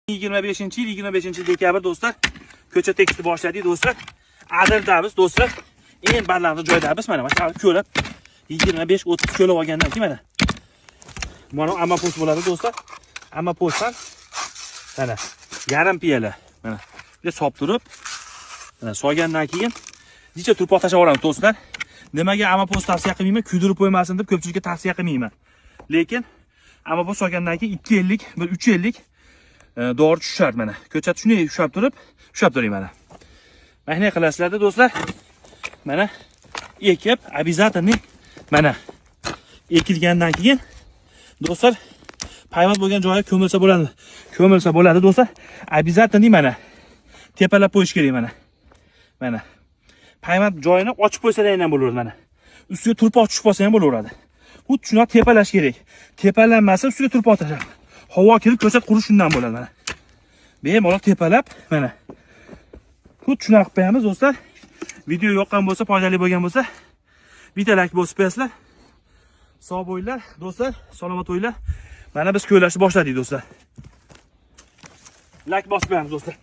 25-yil 25 dekabr do'stlar ko'cha tekisni boshladik do'stlar. Adirdamiz do'stlar. Eng balandroq joydamiz mana. Mana ko'lab 25-30 ko'lab olgandan keyin mana. Mana amma post bo'ladi do'stlar. Amma postdan mana yarim piyola mana. Bunga solib turib mana soygandan keyin necha turpoq tashlab yuboramiz do'stlar. Nimaga amma post tavsiya qilmayman? Kuydirib qo'ymasin deb ko'pchilikka tavsiya qilmayman. Lekin amma post soygandan keyin 250, 350 doğru tushar mana. Ko'chat shunday ushlab turing mana. Mana qilasizlar do'stlar. Mana ekib, обязательно mana ekilgandan keyin do'stlar payvand bo'lgan joyiga ko'milsa bo'ladi. Ko'milsa bo'ladi do'stlar. Обязательно mana tepalab qo'yish kerak mana. Mana payvand joyini ochib qo'ysalar ham bo'laveradi mana. Ustiga turpoq tushib qolsa ham bo'laveradi. Xuddi shuni tepalash kerak. Tepalanmasa ustiga turpoq tashlab. Havo kirib ko'chat qurish shundan bo'ladi mana. Bemalol tepalab mana. Xuddi shuni qilib qo'yamiz do'stlar. Video yoqqan bo'lsa, foydali bo'lgan bo'lsa, bitta like bosib qo'yasizlar. Sog' bo'linglar do'stlar, salomat bo'linglar. Mana biz ko'lashni boshladik do'stlar. Like bosib qo'yamiz do'stlar.